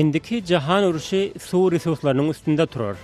Indiki jahan uruşy suw resurslarynyň üstünde turar.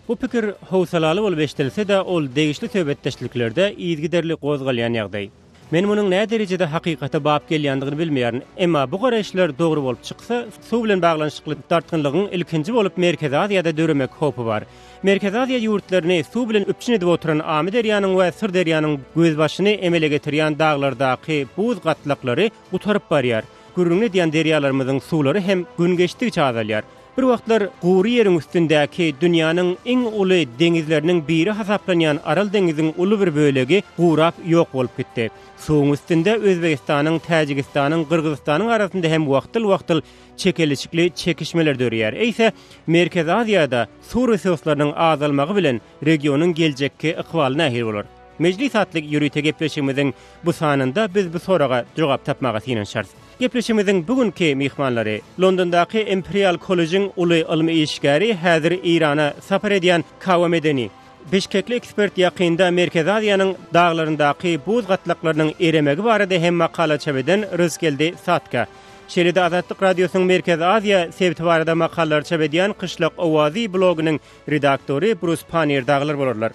Bu pikir howsalaly bolup eşdilse de ol degişli töwbetdeşliklerde ýygyderli gozgalýan ýagdaý. Men munyň näme derejede hakykata bap gelýändigini bilmeýärin, emma bu garaşlar dogry bolup çyksa, suw bilen baglanyşykly tartgynlygyň ilkinji bolup Merkezi Aziýada döremek hopy bar. Merkezi Aziýa ýurtlaryny suw bilen üpçün edip oturan Amy derýanyň we Syr derýanyň gözbaşyny emele getirýän daglardaky buz gatlaklary gutaryp barýar. Gürrüňe diýen derýalarymyzyň suwlary hem gün geçdikçe azalýar. Bir wagtlar Gury ýeriň üstündäki dünýäniň iň uly deňizleriniň biri hasaplanýan Aral deňiziň uly bir bölegi gurap ýok bolup gitdi. Suwun üstünde Özbegistanyň, Täjikistanyň, Gyrgyzstanyň arasynda hem wagtyl çekilişikli çekişmeler dörýär. Eýse Merkezi Aziýada suw resurslarynyň azalmagy bilen regionyň geljekki ykbaly nähir bolar. Meclis atlyk ýürüýte gepleşigimiziň bu sanynda biz bu soraga jogap tapmaga synanşarys. Gepleşigimiziň bugünkü mihmanlary Londondaky Imperial College'in uly ilmi işgäri häzir Irana sapar edýän Kawa Medeni. Beşkekli ekspert ýakynda Merkezi Aziýanyň daglaryndaky buz gatlaklarynyň eremegi barada hem makala çabeden Rızkeldi Satka. Şeride Azatlyk Radiosynyň Merkezi Aziýa sebti barada makalar çabedýän Kışlak Owazy blogynyň redaktory Bruce Panier daglar bolarlar.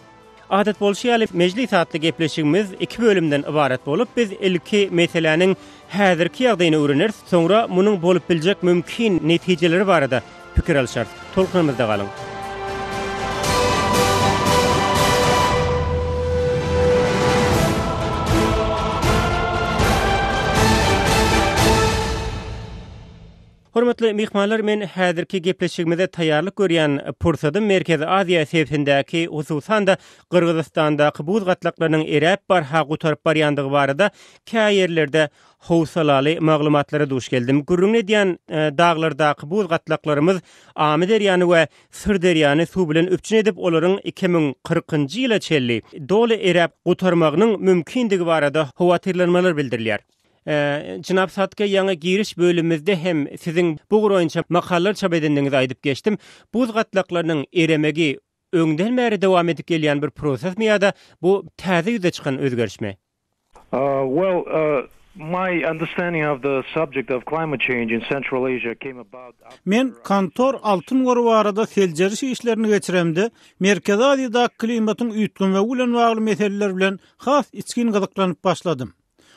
Adat bolşýaly meclis atly gepleşigimiz 2 bölümden ibaret bolup biz ilki meseleniň häzirki ýagdaýyny öwrenir, soňra munyň bolup biljek mümkin netijeleri barada pikir alşar. Tolkunymyzda galyň. Hormatly mihmanlar, men häzirki gepleşigimize taýýarlyk görýän pursatym Merkezi Aziýa sebtindäki hususan da Gyrgyzstandaky buz gatlaklarynyň eräp barha gutaryp barýandygy barada käýerlerde howsalaly maglumatlara duş geldim. Gürrüňe diýen daglardaky buz gatlaklarymyz Amy derýany we Syr derýany suw bilen üpçün edip olaryň 2040-njy ýyla çelli doly eräp gutarmagynyň mümkindigi barada howatyrlanmalar bildirilýär. Jynap Satka ýa giriş bölümimizde hem siziň bu goýunça makalar çap edendiňizi aýdyp geçdim. Buz gatlaklarynyň eremegi öňden bäri dowam edip gelýän bir prosesmi ýa-da bu täze ýüze çykan özgerişmi? My understanding of the subject of climate change in Central Asia came about. Men kantor Altyn Goru barada seljeriş işlerini geçiremde Merkezi Aziýada klimatyň üýtgünmegi bilen bagly meseleler bilen has içkin gyzyklanyp başladym.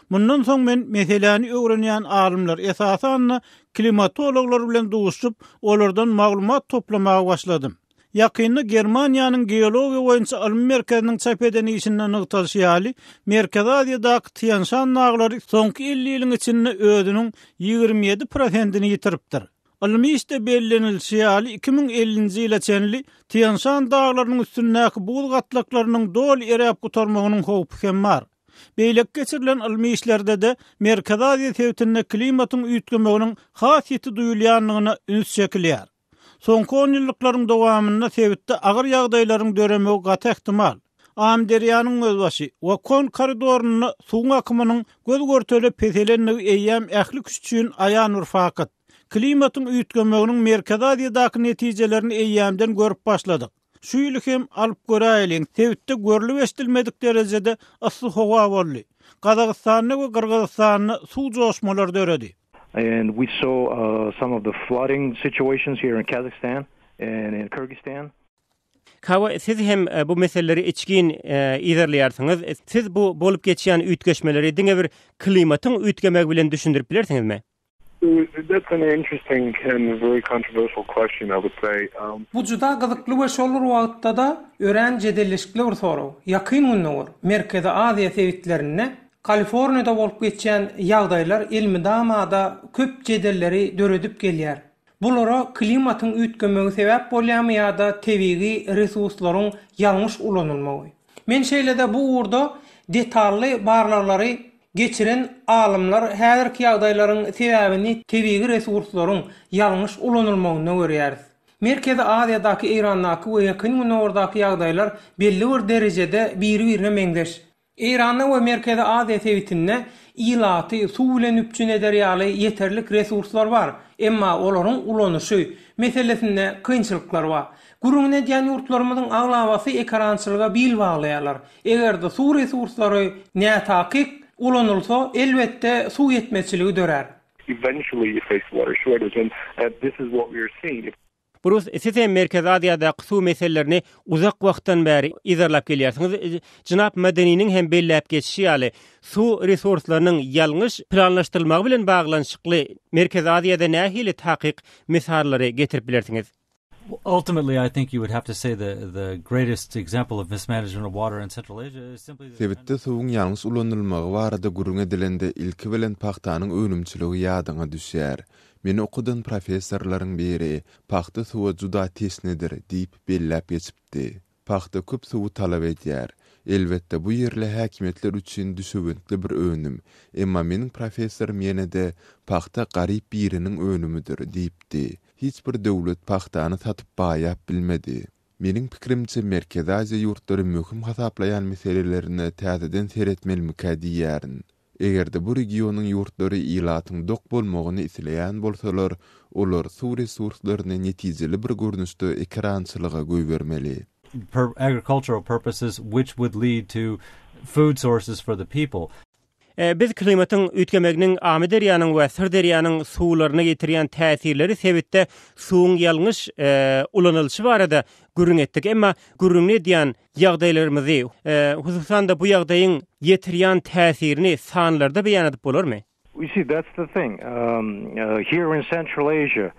Mundan soň men meseleni öwrenýän alymlar esasan klimatologlar bilen duşup olardan maglumat toplamaga başladym. Ýakynda Germaniýanyň geologiýa boýunça ilmi merkeziniň çap eden işinden ygtyşýaly Merkezi Aziýadaky Tian Shan naglary soňky 50 ýylyň içinde özüniň 27%-ni ýitiripdir. Ilmi işde bellenilýär 2050-nji ýyla çenli Tian Shan daglarynyň üstündäki buz gatlaklarynyň dol eräp gutarmagynyň howpy hem bar. Beýlek geçirilen ilmi işlerde de Merkezi Aziýa sebtinde klimatyň üýtgemeginiň hasýeti duýulýanlygyna üns çekilýär. Soňky 10 ýyllyklaryň dowamynda sebitde agyr ýagdaýlaryň döremegi gaty ihtimal. Amy derýanyň özbaşy we kon koridoruny suw akymynyň göz görteli peselenligi eýýäm ähli küçüğün aýan bir fakat. Klimatyň üýtgemeginiň Merkezi Aziýadaky netijelerini eýýämden görüp başladyk. Şu ýyly hem alyp göräýin, sebitde görülip eşdilmedik derejede ysy howa boldy. Kazakstanyň we Gyrgyzstanyň suw joşmalary döredi. And we saw some of the flooding situations here in Kazakhstan and in Kyrgyzstan. Kawa, siz hem bu meseleleri içkin izlerleýärsiňiz. Siz bu bolup geçýän üýtgeşmeleri diňe bir klimatyň üýtgemegi bilen düşündirip bilersiňizmi? That's an interesting and very controversial question, I would say. Bu juda gyzykly we şolar wagtda da ören jedelleşikli bir soraw. Ýakyn günler Merkezi Aziýa sebitlerine Kaliforniýada bolup geçýän ýagdaýlar ilmi damada köp jedelleri döredip gelýär. Bulara klimatyň üýtgemegi sebäp bolýarmy ýa-da tebigi resurslaryň ýalňyş ulanylmagy. Men şeýlede bu urda detally barlarlary geçiren alımlar häzirki ýagdaýlaryň sebäbini tebigi resurslaryň ýalňyş ulanylmagyna görýär. Merkezi Aziýadaky Irandaky we ýakyn günlerdaky ýagdaýlar belli bir derejede biri-birine meňdeş. Iranda we Merkezi Aziýa sebitinde ilaty suw bilen üpçün ederýaly ýeterlik resurslar bar, emma olaryň ulanyşy meselesinde kynçylyklar bar. Gurrüňe diýen ýurtlarymyzyň aglabasy ekrançylyga bil baglaýarlar. Egerde suw resurslary nätakik ulanylsa elbetde suw ýetmezçiligi dörer. eventually you face water shortage, and this is what we are seeing. Burus size Merkez Aziýada su meselelerini uzak wagtdan bäri izarlap gelýärsiňiz. Jynap Medeniň hem belläp geçişi ýaly su resurslarynyň ýalňyş planlaşdyrylmagy bilen baglanyşykly Merkez Aziýada nähili takyk misallary getirip bilersiňiz? Ultimately, I think you would have to say the greatest example of mismanagement of water in Central Asia is simply the Sebitde suwun ýalňys ulanylmagy barada gurrun edilende ilki bilen paxtanyň önümçiligi ýadyňa düşýär. Meni okudan professorlaryň biri paxta suwa juda tesnedir diýip belläp geçipdi. Paxta köp suwu talap edýär. Elbetde bu ýerle häkimetler üçin düşübentli bir önüm. Emma meniň professorum ýene-de paxta garyp biriniň önümüdür diýipdi. Hiç bir döwlet paxtany satyp baýap bilmedi. Meniň pikirimçe Merkez Aziýa ýurtları möhüm hasaplayan meselelerini täzeden seretmeli diýärin. Egerde bu regionyň ýurtlary ilatyň dok bolmagyny isleýän bolsalar, olar su resurslaryny netijeli bir görnüşde ekrançylyga göýbermeli. for agricultural purposes, which would lead to food sources for the people. Biz klimatyň üýtgemeginiň Amy derýanyň we Sır derýanyň suwlaryna getirýän täsirleri sebitde suwuň ýalňyş ulanylşy barada gürrüň etdik. Emma gürrüň edýän ýagdaýlarymyzy, hususan da bu ýagdaýyň getirýän täsirini sanlarda beýan edip bolarmy? You see, that's the thing. Here in Central Asia,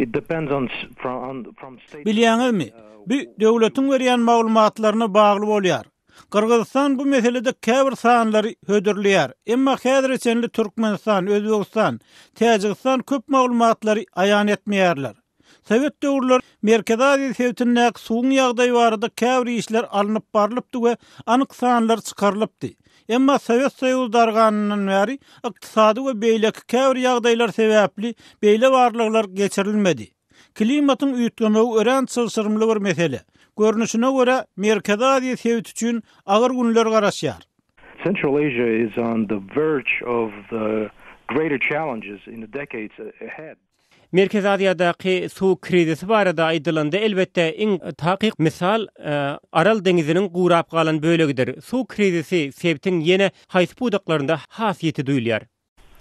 it depends on from state. Bilýäňizmi? Bu döwletiň berýän maglumatlaryna bagly bolýar. Kırgızistan bu meselede käbir sanlary hödürlýär. Emma häzir içenli Türkmenistan, Özbegistan, Täjikistan köp maglumatlary aýan etmeýärler. Sowet döwürler Merkez Aziýa sewtinde suwun ýagdaýy barada käbir işler alınıp barlypdy we anyk sanlar çykarylypdy. Emma Sowet Soýuzy darganynyň bäri ykdysady we beýleki käbir ýagdaýlar sebäpli beýle barlyklar geçirilmedi. Klimatyň üýtgemegi ören çylşyrmly bir mesele. Görnüşine göre Merkez Aziýa sewit üçin agyr günler garaşýar. Central Asia is on the verge of the greater challenges in the decades ahead. Merkez Aziýadaky su krizisi barada aýdylanda elbetde iň takyk misal Aral deňiziniň gurap galan bölegidir. Su krizisi sebitiň ýene haýsy budaklarynda hasiyeti duýulýar.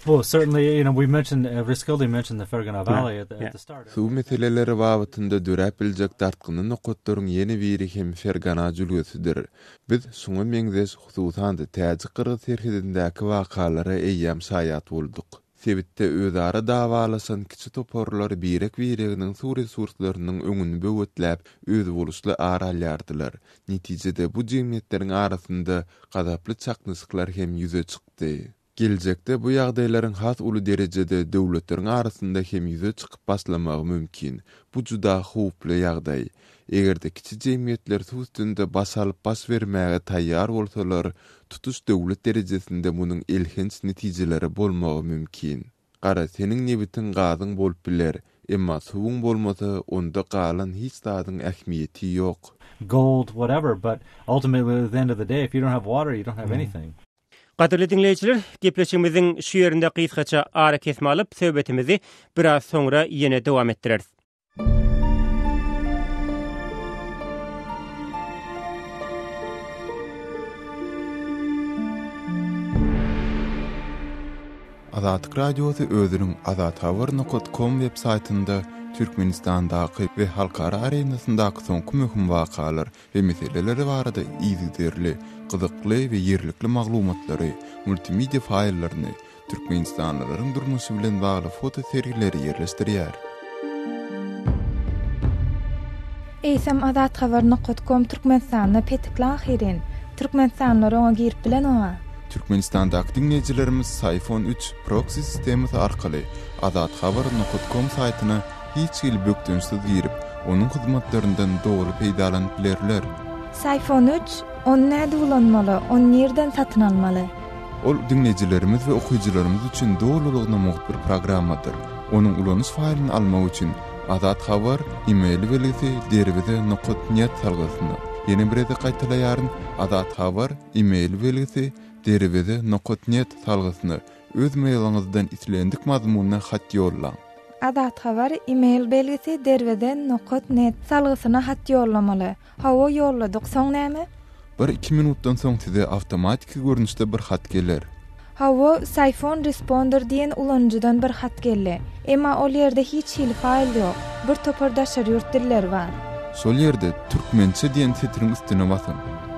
Well, certainly, we mentioned, Riskilde mentioned the Fergana Valley at the start. Su meseleleri wagtynda dörep biljek tartkyny nokotlaryň ýeni biri hem Fergana jülgesidir. Biz şuňa meňzeş hususan da Täjik Kyrgyz serhedindäki wakalary eýýäm saýat bolduk. Sebitde özara dawalaşan kiçi toporlar birek-bireginiň su resurslarynyň öňüni böwetläp öz boluşly aralýardylar. Netijede bu jemgyýetleriň arasynda gadaply çaknysyklar hem ýüze çykdy. Gelecekde bu ýagdaýlaryň has uly derejede döwletleriň arasynda hem ýüze çykyp başlamagy mümkin. Bu juda howply ýagdaý. Egerde kiçi jemgyýetler su üstünde basalyp baş bermäge taýýar bolsalar, tutuş döwlet derejesinde munyň elhens netijeleri bolmagy mümkin. Gara seniň nebitin gazyň bolup biler, emma suwuň bolmasa onda galan hiç dadyň ähmiýeti ýok. Gold, whatever, but ultimately at the end of the day, if you don't have water, you don't have anything. Gaderly dinleýijiler, gepleşigimiziň şu ýerinde gysgaça ara kesme alyp söhbetimizi biraz soňra ýene dowam etdireriz. Azatlyk radiosu özüniň azathabar.com web saýtynda Türkmenistandaky we halkara arenasyndaky soňky möhüm wakalar we meseleleri barada ýygyderli, gyzykly we ýerlikli maglumatlary, multimedia faýllaryny, Türkmenistanlylaryň durmuşy bilen bagly foto serileri ýerleşdirýär. Eýsem azathabar.com Türkmenistanda petikli ahirin. Türkmenistanlylar oňa girip bilen oňa. Türkmenistandaky dinleýijilerimiz Sayfon 3 proxy sistemi arkaly azathabar.com saýtyna hiç il bökdünsiz girip, onun hyzmatlaryndan dogry peýdalanyp bilerler. Sayfon 3 onu näde ulanmaly, onu nerden satyn almaly? Ol dinleýijilerimiz we okuýjylarymyz üçin dogrulygyna muhbir programmadyr. Onuň ulanyş faýlyny almak üçin Azat Habar e-mail belgisi derwede.net salgysyny. Ýene bir ede gaýtalaýaryn Azat Habar e-mail belgisi derwede.net salgysyny öz mailyňyzdan islendik mazmunyna hat ýollaň. Azat Habar e-mail belgisi derwede.net salgysyna hat ýollamaly. Hawa ýolladyk, soň näme? 1-2 minutdan soň size awtomatik görnüşde bir hat geler. Hawa Siphon Responder diyen ulanjydan bir hat geldi. Emma ol yerde hiç hil fail yok. Bir topardaşar yurt diller var. Sol yerde Türkmençe diyen titrin üstüne basın.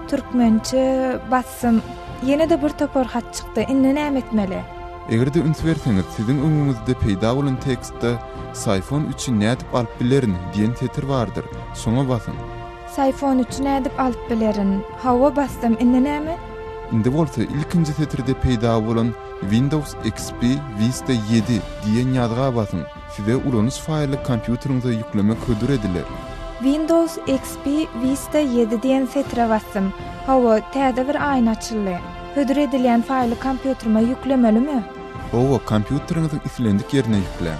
Türkmençe bassım. Yine de bir topar hat çıktı. Inni näme etmeli? Egerde üns berseňiz, sizin öňüňizde peýda bolan tekstde Siphon üçin nädip alyp bilerin diyen tetir bardyr. Soňa basın. Siphon üçin nädip alyp bilerin. Hawa bastım. Inni näme? Indi bolsa ilkinji tetirde peýda bolan Windows XP Vista 7 diyen ýazga basın. Size ulanış faýly kompýuteriňize ýüklemek hödür ediler. Windows XP Vista 7 diyen setre bastım. Hawa täze bir aýna açyldy. Hödür edilen faýly kompýuterime ýüklemelimi? Owa kompýuteriňiziň islendik ýerine ýükle.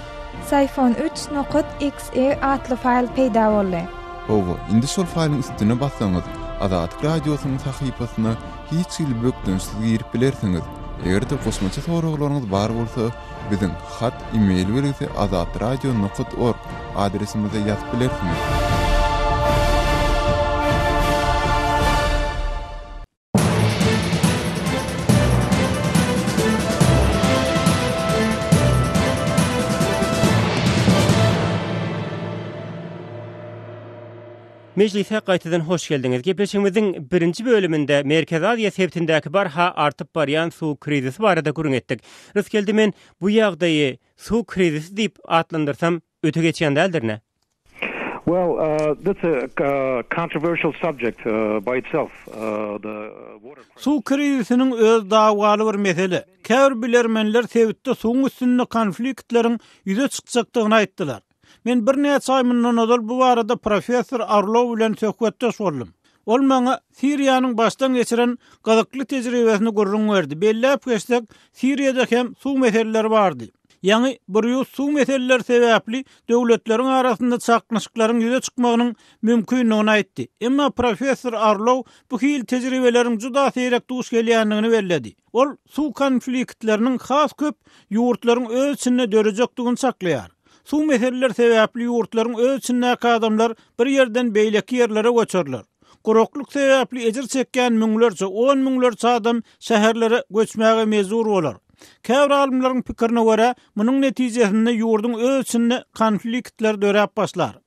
Siphon 3.exe atly faýl peýda boldy. Owa indi şol faýlyň üstüne bassaňyz, Azatlyk radiosynyň sahypasyna hiç il bökdünsiz girip bilersiňiz. Egerde kosmaça soraglaryňyz bar bolsa, biziň hat, e-mail berse azatradio.org adresimize ýazyp bilersiňiz. Meclise gaýtadan hoş geldiňiz. Gepleşigimiziň birinji bölüminde Merkezi Aziýa sebtindäki barha artyp barýan suw krizisi barada gurun etdik. Rys geldi men bu ýagdaýy suw krizisi diýip atlandyrsam öte geçýän däldirne? Well, that's a controversial subject by itself. The water crisis. Suw krizisiniň öz dagwaly bir mesele. Käbir bilermenler sebitde suwun üstünde konfliktleriň ýüze çykjakdygyny aýtdylar. Men bir näçe ay mundan öňe bu barada professor Arlov bilen söhbetde soldum. Ol maňa Siriýanyň başdan geçiren gazykly tejribesini görüň berdi. Bellep geçsek, Siriýada hem suw meseleleri bardy. Ýani bir ýus suw meseleleri sebäpli döwletleriň arasynda çaknyşyklaryň ýüze çykmagynyň mümkinligini aýtdy. Emma professor Arlov bu hil tejribeleriň juda seýrek duş gelýändigini bellädi. Ol suw konfliktleriniň has köp ýurtlaryň öz içinde dörejekdigini saklaýar. Suw meseleler sebäpli ýurtlaryň öz içindäki adamlar bir ýerden beýleki ýerlere göçerler. Guroklyk sebäpli ejir çekýän müňlerçe, 10 müňlerçe adam şäherlere göçmäge mezur bolar. Käbir alimlaryň pikirine görä, munyň netijesinde ýurduň öz içinde konfliktler döräp başlar.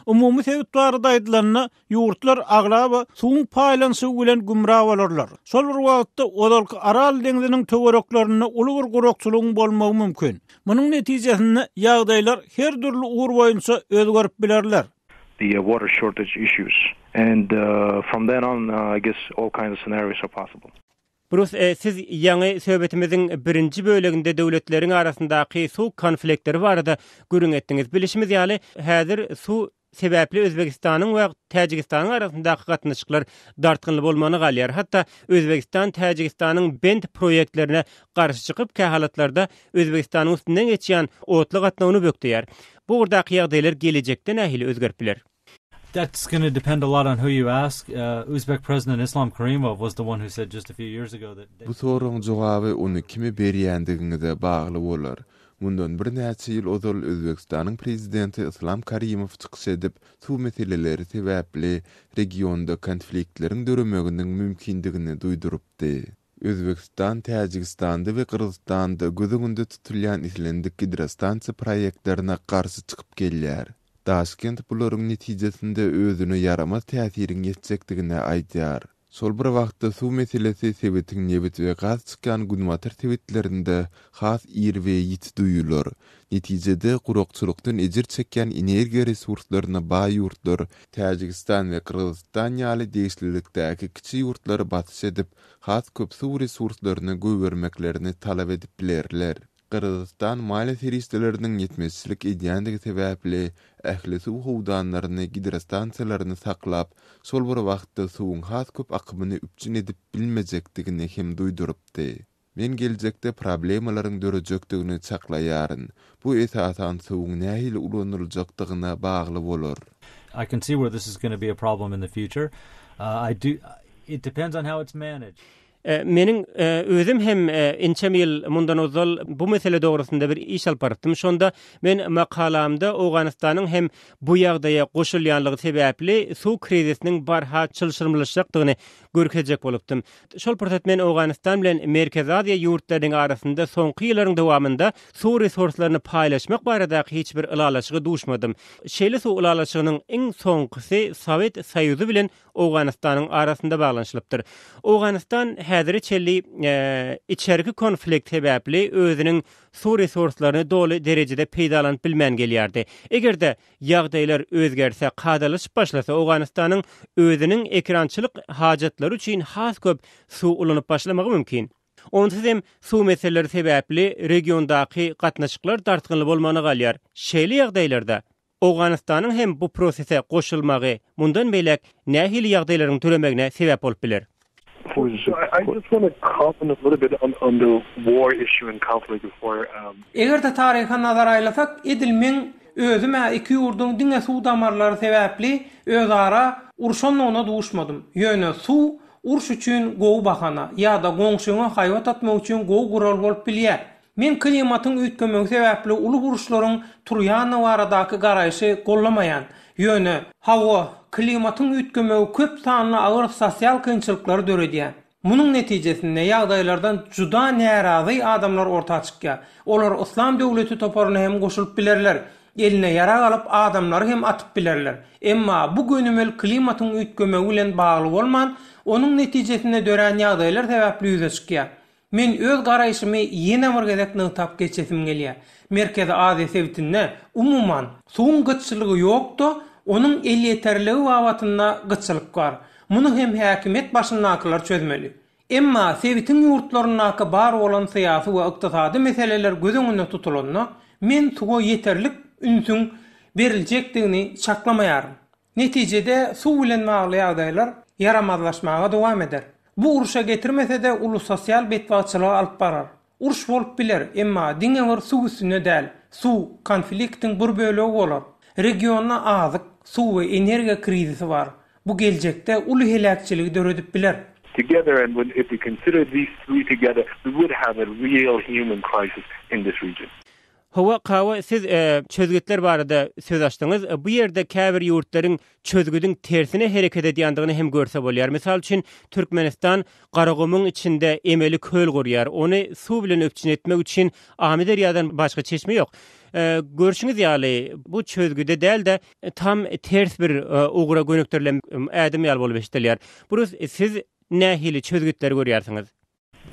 Umumy sebäp barada aýdylanyna ýurtlar aglaba suwun paýlanşy bilen gumra bolarlar. Şol bir wagtda Odalky Aral deňiziniň töwereklaryna uly bir gurokçulugyň bolmagy mümkin. Munyň netijesinde ýagdaýlar her türlü ugur boýunça özgerip bilerler. The water shortage issues. And from then on, I guess all kinds of scenarios are possible. Bruce, siz ýaňy söhbetimiziň birinji böleginde döwletleriň arasyndaky suw konfliktleri barada gürün etdiňiz. Bilişimiz ýaly häzir suw sebäpli Özbegistanyň we Täjikistanyň arasyndaky gatnaşyklar dartgynly bolmany galýar. Hatda Özbegistan Täjikistanyň bent proýektlerine garşy çykyp kähalatlarda Özbegistanyň üstünden geçýän otly gatnawyny bökdüýär. Bu urdaky ýagdaýlar gelecekde nähili özgerip biler? That's going to depend a lot on who you ask. Uzbek President Islam Karimov was the one who said just a few years ago that... Bu soruň jogaby onu kime berýändigine bagly bolar. Mundan bir näçe ýyl ozal Özbekistanyň prezidenti Islam Karimow çykyş edip, suw meseleleri sebäpli regionda konfliktleriň döremeginiň mümkindigini duýdurupdy. Özbekistan, Täjikistanda we Kyrgyzstanda gözüňde tutulýan islendik hidrostansiýa proýektlerine garşy çykyp gelýär. Taşkent bularyň netijesinde özüne yaramaz täsirin ýetjekdigine aýdýar. Sol bir wagtda suw meselesi sebetiň nebit we gaz çykan günmatyr sebetlerinde has ýer we ýit duýulur. Netijede gurokçulukdan ejir çekýän energiýa resurslaryna baý ýurtlar Täjikistan we Kyrgyzstan ýaly deýişlilikdäki kiçik ýurtlary batyş edip, has köp suw resurslaryny göwermeklerini talap edip bilerler. Kyrgyzstan maliýe serişdeleriniň ýetmezçilik edýändigi sebäpli ähli suw howdanlaryny, hidrostansiýalaryny saklap, şol bir wagtda suwuň has köp akymyny üpçün edip bilmejekdigini hem duýdurupdy. Men geljekde problemalaryň dörejekdigini çaklaýaryn. Bu esasan suwuň nähili ulanyljakdygyna bagly bolar. I can see where this is going to be a problem in the future. It depends on how it's managed. Menin özüm hem inçem ýyl mundan ozal bu mesele dogrusunda bir iş alyp barapdym. Şonda men makalamda Awganystanyň hem bu ýagdaýa goşulýanlygy sebäpli suw krizisiniň barha çylşyrmylaşykdygyny görkezek bolupdym. Şol pursat men Awganystan bilen Merkezi Aziýa ýurtlarynyň arasynda soňky ýyllaryň dowamında suw resurslaryny paýlaşmak baradaky hiç bir ulalaşygy duşmadym. Şeýle suw ulalaşygynyň iň soňkysy Sowet Soýuzy bilen Awganystanyň arasynda baglanyşylypdyr. Awganystan häziri çelli içerki konflikt sebäpli özüniň suw resurslaryny doly derejede peýdalanyp bilmän gelýärdi. Egerde ýagdaýlar özgerse, kadalyşyp başlasa Awganystanyň özüniň ekrançylyk hajatlary üçin has köp suw ulanyp başlamagy mümkin. Onsuz hem suw meseleleri sebäpli regiondaky gatnaşyklar dartgynly bolmany galýar. Şeýle ýagdaýlarda Awganystanyň hem bu prosese goşulmagy mundan beýlek nähili ýagdaýlaryň tölemegine sebäp bolup biler. So I just want to comment a little bit on the war issue and conflict before. Egerde taryha nazar aýlasak, edilmeň özüme iki ýurduň diňe suw damarlary sebäpli özara urşanlygyna duşmadym. Ýöne suw urş üçin gowy bahana ýa-da goňşuňa haýwat atmak üçin gowy gural bolup bilýär. Men klimatyň üýtgemegi sebäpli uly uruşlaryň turýany baradaky garaýşy gollamaýan. Ýöne hawa klimatyň üýtgemegi köp sanly agyr sosial kynçylyklary döredýär. Munyň netijesinde ýagdaýlardan juda närazy adamlar ortaga çykýar. Olar islam döwleti toparyna hem goşulyp bilerler. Eline ýara alyp adamlary hem atyp bilerler. Emma bu gönümel klimatyň üýtgemegi bilen bagly bolman, onuň netijesinde dören ýagdaýlar sebäpli ýüze çykýar. Men öz garaýşymy ýene bir gezek nytap geçesim gelýär. Merkezi Aziýa sebitinde umuman suwun gyçylygy ýokdy, onuň el ýeterligi wagtynda gyçylyk bar. Muny hem häkimet başyndakylar çözmeli. Emma sebitin ýurtlaryna bar bolan syýasy we ykdysady meseleler göz öňünde tutulanda, men suwa ýeterlik ünsüň berilejekdigini çaklamaýarym. Netijede suw bilen bagly ýagdaýlar yaramazlaşmaga dowam eder. Bu uruşa getirmese-de ulu sosial betbaçylyk alyp barar. Uruş bolup biler, emma diňe bir suw üstüne däl. Suw konfliktiň bir bölegi bolar. Regiona azyk, suw we energiýa krizisi bar. Bu geljekde uly helakçyligi döredip biler. Together, and if we consider these three together, we would have a real human crisis in this region. Hawa siz çözgütler barada söz açdyňyz. Bu ýerde käbir ýurtlaryň çözgüdüň tersine hereket edýändigini hem görse bolýar. Misal üçin Türkmenistan Garagumyň içinde emeli köl gurýar. Ony suw bilen öpçün etmek üçin Ahmet Derýadan başga çeşme ýok. Görüşüňiz ýaly bu çözgüde däl de tam ters bir ugura gönükdirlen ädim ýaly bolup eşdilýär. Burus siz nähili çözgütleri görýärsiňiz?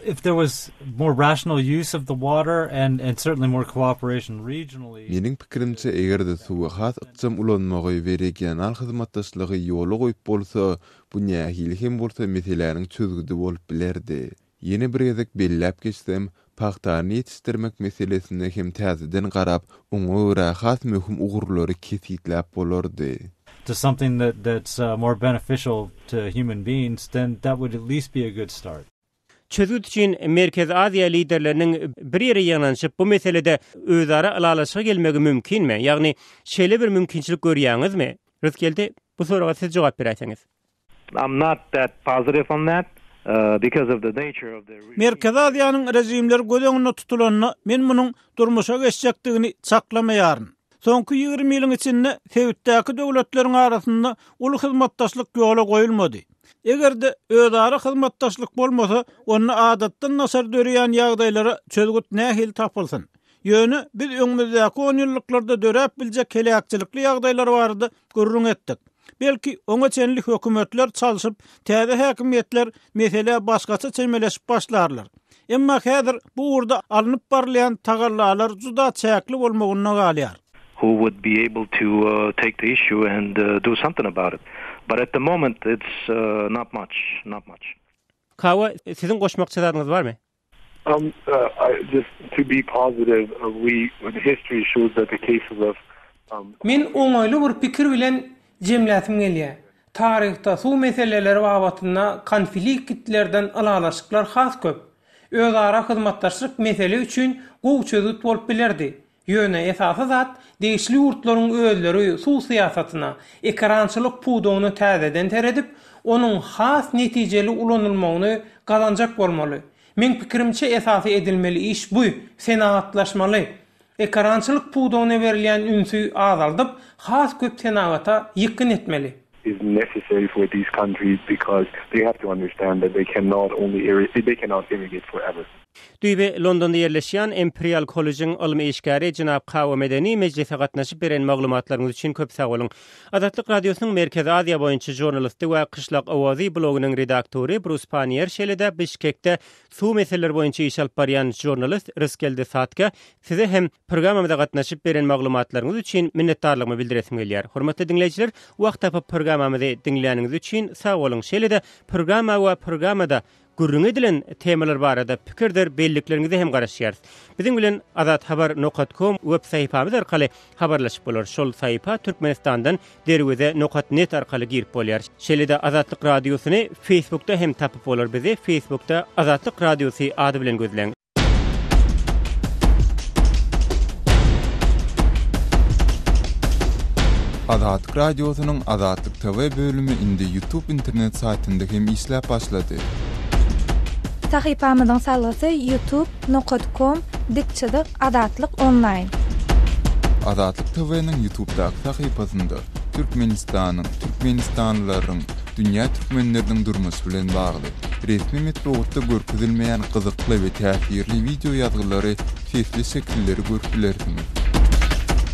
If there was more rational use of the water and certainly more cooperation regionally. Mening pikirimçe egerde suwa has ykjam ulanmagy we regional hyzmatdaşlygy ýoly goýup bolsa, bu nähili hem bolsa meseleleriň çözgüdi bolup bilerdi. Ýene bir gezek bellap geçsem, paxtany ýetişdirmek meselesine hem täzeden garap, oňa has möhüm ugurlary kesitläp bolardy. To something that's more beneficial to human beings, then that would at least be a good start. Çözgüt üçin Merkezi Aziýa liderleriniň bir ýere ýygnanyşyp bu meselede özara alalaşyga gelmegi mümkinmi? Ýagny şeýle bir mümkinçilik görýäňizmi? Rızkeldi bu soraga siz jogap berýäňiz. I'm not that positive on that. Because of the nature of the Merkezi Aziýanyň rejimleri göz öňünde tutulanyny men munyň durmuşa geçjekdigini çaklamaýaryn. Soňky 20 ýylyň içinde sebitdäki döwletleriň arasynda uly hyzmatdaşlyk ýola goýulmady. Egerde özara hyzmatdaşlyk bolmasa, onu adatdan nasar döreýän ýagdaýlara çözgüt nähil tapylsyn. Ýöne biz öňümüzdäki 10 ýyllyklarda dörep biljek helakçylykly ýagdaýlar bardy görüň etdik. Belki oňa çenlik hökümetler çalyşyp, täze häkimetler mesele başgaça çemeleşip başlarlar. Emma häzir bu urda alınıp barlayan tagallalar juda çäkli bolmagyna galýar. Who would be able to take the issue and do something about it. But at the moment it's not much. Kawa, sizin goşmakçylaryňyz barmy? Just to be positive, history shows that the cases of Men oňaýly bir pikir bilen jemlätim gelýär. Taryhda suw meseleleri wagtynda konfliktlerden alalaşyklar has köp. Özara hyzmatdaşlyk mesele üçin gowy çözüt bolup bilerdi. Ýöne esasy zat degişli ýurtlaryň özleri suw syýasatyna, ekrançylyk puwdugyny täzeden teredip, onun has netijeli ulanylmagyny gazanjak bolmaly. Men pikirimçe esasy edilmeli iş bu, senatlaşmaly. Ekrançylyk puwdugyna berilýän ünsü azaldyp, has köp senagata ýykyn etmeli. Is necessary for these countries because they have to understand that they cannot irrigate forever. Düýbe Londonda yerleşýän Imperial College'ın alym eşgäri Jynap Kawa Medeni meclise gatnaşyp beren maglumatlaryňyz üçin köp sag bolun. Adatlyk radiosynyň Merkezi Aziýa boýunça jurnalisti we Kışlak Owazy blogynyň redaktory Bruce Panier şeýle-de Bişkekde suw meseleleri boýunça iş alyp barýan jurnalist Rıskelde Satka size hem programmada gatnaşyp beren maglumatlaryňyz üçin minnetdarlygymy bildiresim gelýär. Hormatly dinleýijiler, wagt tapyp programmamyzy dinleýäniňiz üçin sag bolun. Şeýle-de programma we programmada gurrun edilen temalar barada pikirdir, belliklerinizi hem garaşýar. Biziň bilen azathabar.com web sahypamyz arkaly habarlaşyp bolar. Şol sahypa Türkmenistandan derweze.net arkaly girip bolýar. Şeýle-de Azatlyk radiosyny Facebookda hem tapyp bolar. Bizi Facebookda Azatlyk radiosy ady bilen gözleň. Azatlyk radiosynyň Azatlyk TV bölümi indi YouTube internet saytynda hem işläp başlady. Sahypamyzyň salasy youtube.com/azatlyk online. Azatlyk TV'niň YouTube'daky sahypasynda Türkmenistanlylaryň, dünýä türkmenleriniň durmuşy bilen bagly resmi metodda görkezilmeýän gyzykly we täsirli video ýazgylary, sesli şekilleri görüpilersiňiz.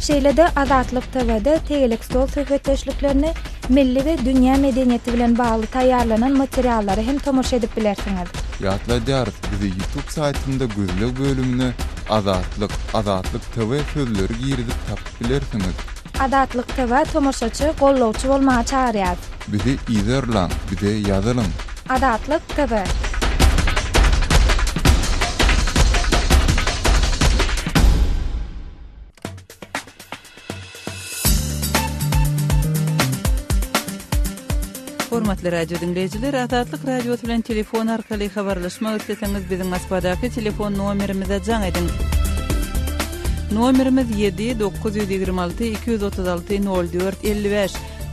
Şeýle-de Azatlyk TV'de tegelik stol söhbetdeşliklerini milli we dünýä medeniýeti bilen bagly taýýarlanan materiallary hem tomoşa edip bilersiňiz. Ýatlaýar, bizi YouTube saytynda gözlek bölümine Azatlyk TV sözleri girizip tapyp bilersiňiz. Azatlyk TV tomoşaçy, gollawçy bolmagy çağırýar. Bizi izlerlen, bize ýazalyn. Azatlyk TV. Hormatly radio dinleyijiler, Azatlyk radiosu bilen telefon arkaly habarlaşmak isteseňiz biziň Moskvadaky telefon nomerimize jaň edin. Nomerimiz 7-926-236-04-55.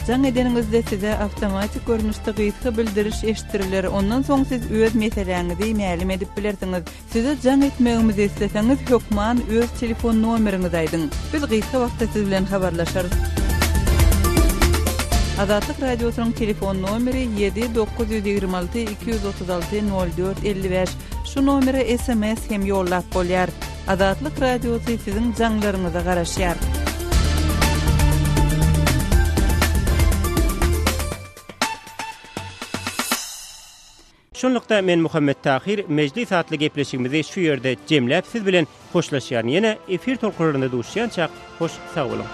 Jaň edeniňizde size awtomatik görnüşde gyýsy bildiriş eşitiriler. Ondan soň siz öz meseleňizi ma'lum edip bilersiňiz. Size jaň etmegimizi isteseňiz hökman öz telefon nomeriňizi aýdyň. Biz gyýsy wagtda siz bilen habarlaşarys. Azatlyk radiosynyň telefon nomeri 7-926-236-04-55. Şu nomere SMS hem ýollap bolýar. Azatlyk radiosy siziň jaňlaryňyza garaşýar. Şonlukda men Muhammed Tahir meclis atly gepleşigimizi şu ýerde jemläp siz bilen hoşlaşýar. Ýene efir tolkuralarynda duşýançak hoş sag bolun.